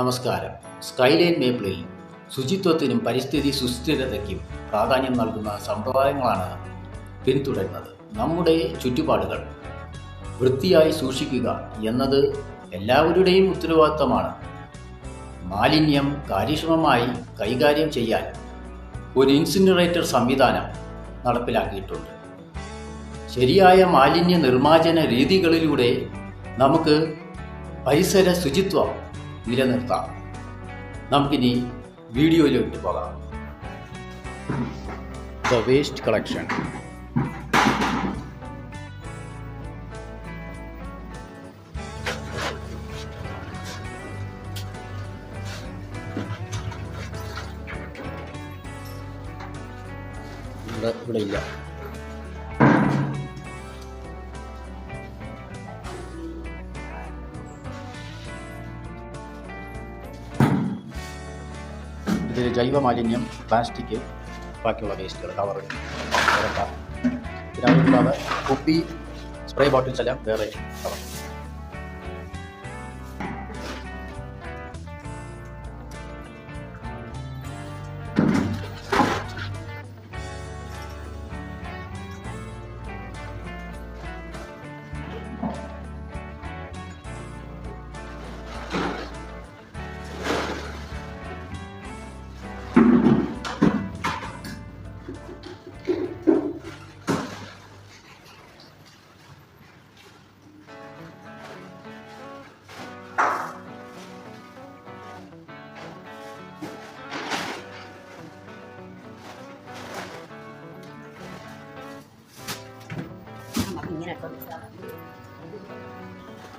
നമസ്കാരം. സ്കൈലൈൻ മേപ്പിളിൽ ശുചിത്വത്തിനും പരിസ്ഥിതി സുസ്ഥിരതയ്ക്കും പ്രാധാന്യം നൽകുന്ന സമ്പ്രദായങ്ങളാണ് പിന്തുടരുന്നത്. നമ്മുടെ ചുറ്റുപാടുകൾ വൃത്തിയായി സൂക്ഷിക്കുക എന്നത് എല്ലാവരുടെയും ഉത്തരവാദിത്തമാണ്. മാലിന്യം കാര്യക്ഷമമായി കൈകാര്യം ചെയ്യാൻ ഒരു ഇൻസിനറേറ്റർ സംവിധാനം നടപ്പിലാക്കിയിട്ടുണ്ട്. ശരിയായ മാലിന്യ നിർമ്മാർജ്ജന രീതികളിലൂടെ നമുക്ക് പരിസര ശുചിത്വം നിലനിർത്താം. നമുക്കിനി വീഡിയോയിലോട്ട് പോകാം. The waste collection. ഇവിടെ ഇല്ല. ഇതിൽ ജൈവ മാലിന്യം, പ്ലാസ്റ്റിക്, ബാക്കിയുള്ള വേസ്റ്റുകൾ, കവർ, പിന്നെ അതുകൂടാതെ കുപ്പി, സ്പ്രേ ബോട്ടിൽസ് എല്ലാം വേറെ കവർ.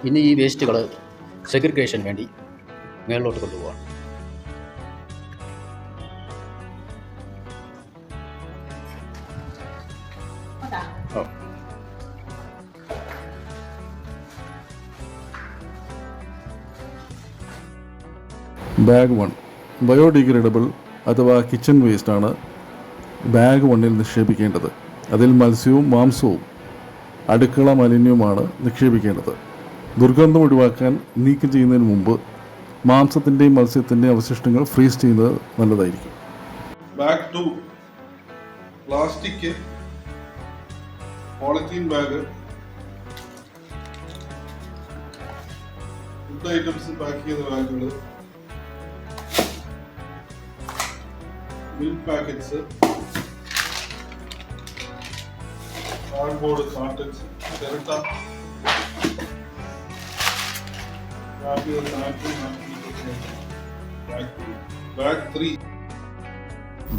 ഇനി ഈ വേസ്റ്റുകൾ സെഗ്രിഗേഷൻ വേണ്ടി മേളിലോട്ട് കൊണ്ടുപോകാം. ബാഗ് 1 ബയോഡിഗ്രേഡബിൾ അഥവാ കിച്ചൺ വേസ്റ്റാണ് ബാഗ് 1-ൽ നിക്ഷേപിക്കേണ്ടത്. അതിൽ മത്സ്യവും മാംസവും അടുക്കള മാലിന്യവുമാണ് നിക്ഷേപിക്കേണ്ടത്. ദുർഗന്ധം ഒഴിവാക്കാൻ നീക്കം ചെയ്യുന്നതിന് മുമ്പ് മാംസത്തിൻ്റെയും മത്സ്യത്തിൻ്റെയും അവശിഷ്ടങ്ങൾ ഫ്രീസ് ചെയ്യുന്നത് നല്ലതായിരിക്കും. Bag 2 plastic, polythene bag, food items pack ചെയ്ത ബാഗുകൾ, മിൽക്ക് പാക്കറ്റ്സ്, കാർഡ്ബോർഡ് കാർട്ടൺസ്, ചിരട്ട,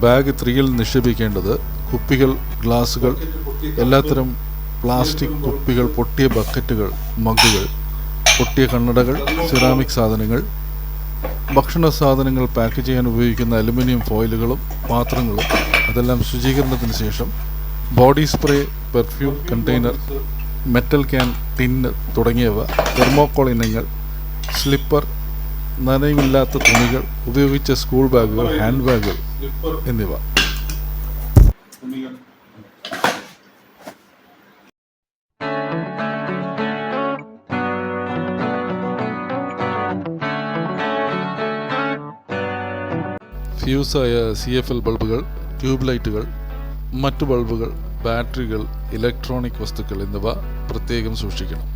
ബാഗ് 3-ൽ നിക്ഷേപിക്കേണ്ടത് കുപ്പികൾ, ഗ്ലാസുകൾ, എല്ലാത്തരം പ്ലാസ്റ്റിക് കുപ്പികൾ, പൊട്ടിയ ബക്കറ്റുകൾ, മഗ്ഗുകൾ, പൊട്ടിയ കണ്ണടകൾ, സിറാമിക് സാധനങ്ങൾ, ഭക്ഷണ സാധനങ്ങൾ പാക്ക് ചെയ്യാൻ ഉപയോഗിക്കുന്ന അലുമിനിയം ഫോയിലുകളും പാത്രങ്ങളും അതെല്ലാം ശുചീകരണത്തിന് ശേഷം body spray, perfume container, metal can, tin തുടങ്ങിയവ, തെർമോക്കോൾ ഇനങ്ങൾ, സ്ലിപ്പർ, നനവില്ലാത്ത തുണികൾ, ഉപയോഗിച്ച സ്കൂൾ ബാഗുകൾ, ഹാൻഡ് ബാഗുകൾ എന്നിവ. ഫ്യൂസായ CFL ബൾബുകൾ, ട്യൂബ് ലൈറ്റുകൾ, മറ്റു ബൾബുകൾ, ബാറ്ററികൾ, ഇലക്ട്രോണിക് വസ്തുക്കൾ എന്നിവ പ്രത്യേകം സൂക്ഷിക്കണം.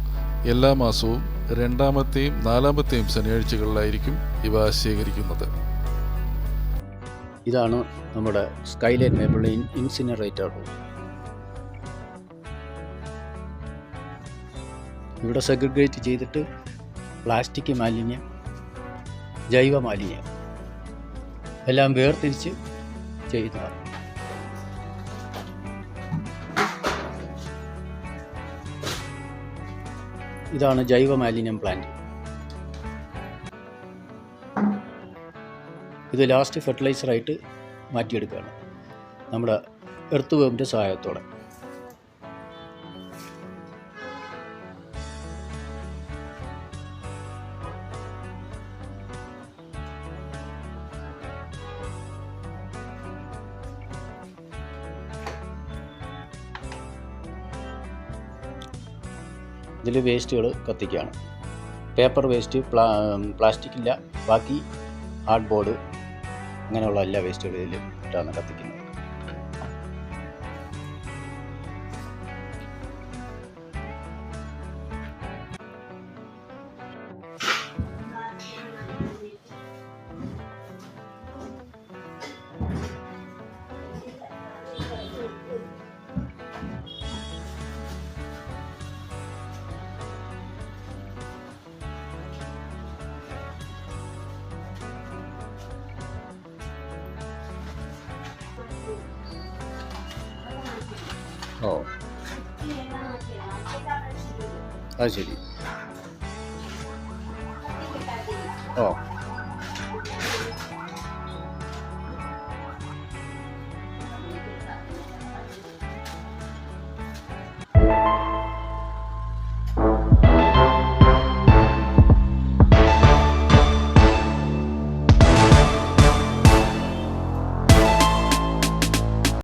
എല്ലാ മാസവും 2-ാമത്തെയും 4-ാമത്തെയും ശനിയാഴ്ചകളിലായിരിക്കും ഇവ ശേഖരിക്കുന്നത്. ഇതാണ് നമ്മുടെ സ്കൈലൈൻ മേപ്പിൾ ഇൻസിനറേറ്റർ റൂം. ഇവിടെ സെഗ്രിഗേറ്റ് ചെയ്തിട്ട് പ്ലാസ്റ്റിക് മാലിന്യം, ജൈവ മാലിന്യം എല്ലാം വേർതിരിച്ച് ചെയ്യുന്നതാണ്. ഇതാണ് ജൈവ മാലിന്യം പ്ലാന്റ്. ഇത് ലാസ്റ്റ് ഫെർട്ടിലൈസറായിട്ട് മാറ്റിയെടുക്കുകയാണ് നമ്മുടെ എർത്ത് വേവിൻ്റെ സഹായത്തോടെ. ഇതിൽ വേസ്റ്റുകൾ കത്തിക്കുകയാണ്. പേപ്പർ വേസ്റ്റ്, പ്ലാസ്റ്റിക് ഇല്ല, ബാക്കി ഹാർഡ് ബോർഡ് അങ്ങനെയുള്ള എല്ലാ വേസ്റ്റുകളും ഇതിൽ ഇട്ടാണ് കത്തിക്കുന്നത്. ഓ, അത് ശരി. ഓ